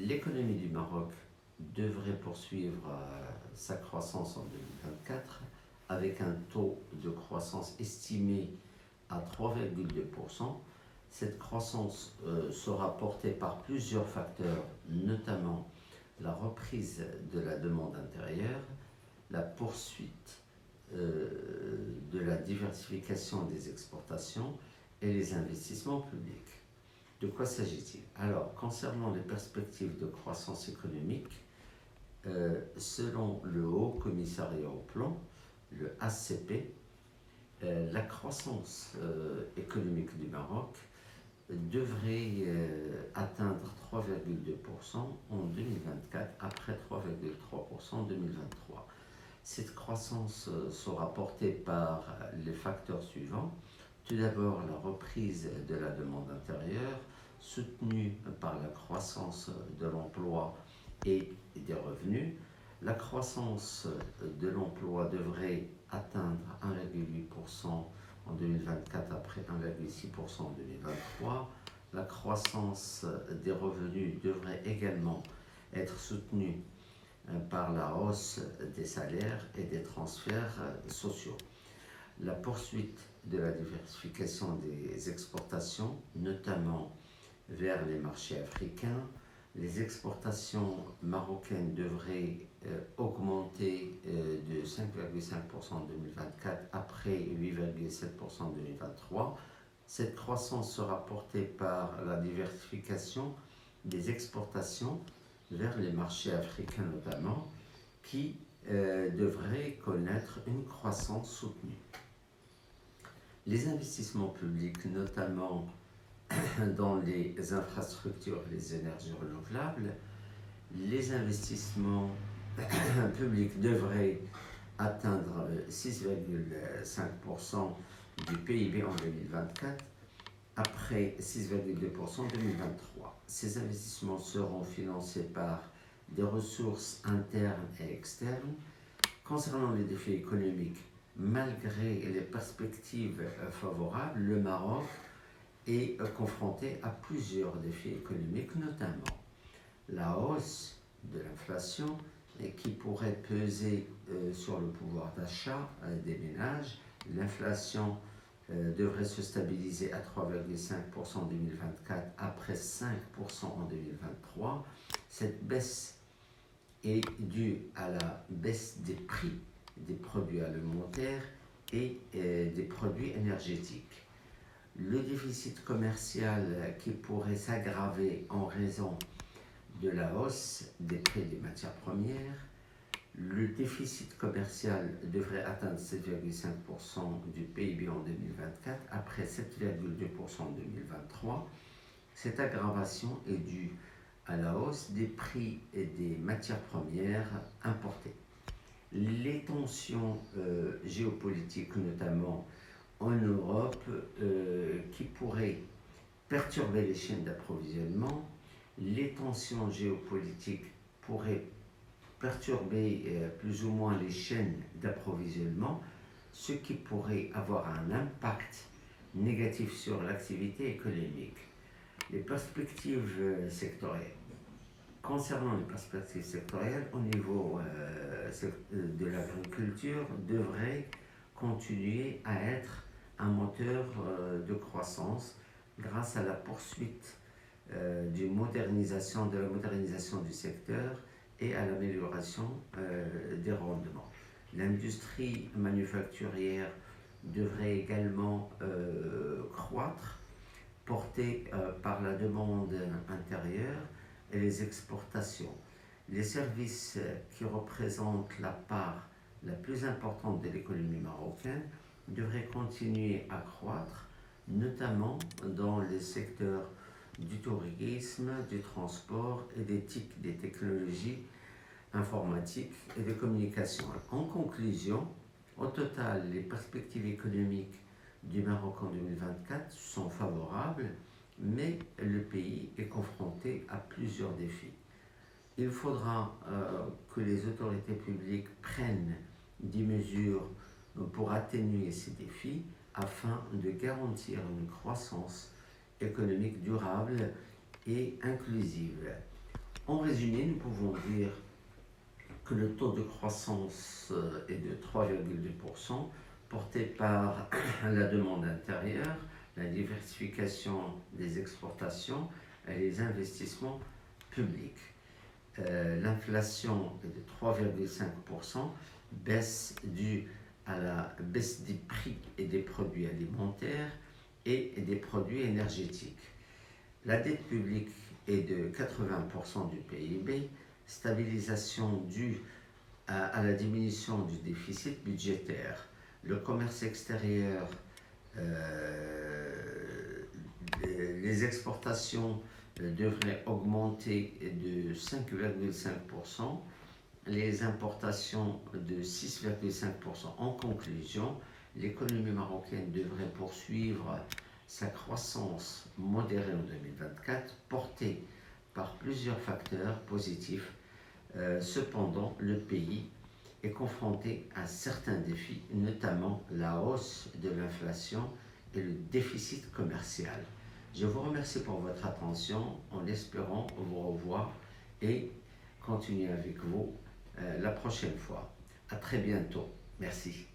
l'économie du Maroc devrait poursuivre sa croissance en 2024 avec un taux de croissance estimé à 3,2%. Cette croissance sera portée par plusieurs facteurs, notamment la reprise de la demande intérieure, la poursuite de la diversification des exportations et les investissements publics. De quoi s'agit-il? Alors, concernant les perspectives de croissance économique, selon le Haut Commissariat au Plan, le HCP, la croissance économique du Maroc devrait atteindre 3,2% en 2024 après 3,3% en 2023. Cette croissance sera portée par les facteurs suivants. Tout d'abord, la reprise de la demande intérieure, soutenue par la croissance de l'emploi et des revenus. La croissance de l'emploi devrait atteindre 1,8% en 2024 après 1,6% en 2023. La croissance des revenus devrait également être soutenue par la hausse des salaires et des transferts sociaux. La poursuite de la diversification des exportations, notamment vers les marchés africains. Les exportations marocaines devraient augmenter de 5,5% en 2024 après 8,7% en 2023. Cette croissance sera portée par la diversification des exportations vers les marchés africains notamment, qui devraient connaître une croissance soutenue. Les investissements publics, notamment dans les infrastructures et les énergies renouvelables, les investissements publics devraient atteindre 6,5% du PIB en 2024, après 6,2% en 2023. Ces investissements seront financés par des ressources internes et externes. Concernant les défis économiques, malgré les perspectives favorables, le Maroc est confronté à plusieurs défis économiques, notamment la hausse de l'inflation qui pourrait peser sur le pouvoir d'achat des ménages. L'inflation devrait se stabiliser à 3,5% en 2024 après 5% en 2023. Cette baisse est due à la baisse des prix des produits alimentaires et des produits énergétiques. Le déficit commercial qui pourrait s'aggraver en raison de la hausse des prix des matières premières. Le déficit commercial devrait atteindre 7,5% du PIB en 2024 après 7,2% en 2023. Cette aggravation est due à la hausse des prix et des matières premières importées. Les tensions géopolitiques, notamment en Europe, qui pourraient perturber les chaînes d'approvisionnement. Les tensions géopolitiques pourraient perturber plus ou moins les chaînes d'approvisionnement, ce qui pourrait avoir un impact négatif sur l'activité économique. Les perspectives sectorielles. Concernant les perspectives sectorielles, au niveau de l'agriculture, devrait continuer à être un moteur de croissance grâce à la poursuite de la modernisation du secteur et à l'amélioration des rendements. L'industrie manufacturière devrait également croître, portée par la demande intérieure et les exportations. Les services qui représentent la part la plus importante de l'économie marocaine devraient continuer à croître, notamment dans les secteurs du tourisme, du transport et des TIC, des technologies informatiques et des communications. En conclusion, au total, les perspectives économiques du Maroc en 2024 sont favorables, mais le pays est confronté à plusieurs défis. Il faudra que les autorités publiques prennent des mesures pour atténuer ces défis afin de garantir une croissance économique durable et inclusive. En résumé, nous pouvons dire que le taux de croissance est de 3,2%, porté par la demande intérieure, la diversification des exportations et les investissements publics. L'inflation est de 3,5%, baisse due à la baisse des prix et des produits alimentaires et des produits énergétiques. La dette publique est de 80% du PIB, stabilisation due à la diminution du déficit budgétaire. Le commerce extérieur, les exportations devraient augmenter de 5,5%, les importations de 6,5%. En conclusion, l'économie marocaine devrait poursuivre sa croissance modérée en 2024, portée par plusieurs facteurs positifs. Cependant, le pays est confronté à certains défis, notamment la hausse de l'inflation et le déficit commercial. Je vous remercie pour votre attention, en espérant vous revoir et continuer avec vous la prochaine fois. À très bientôt. Merci.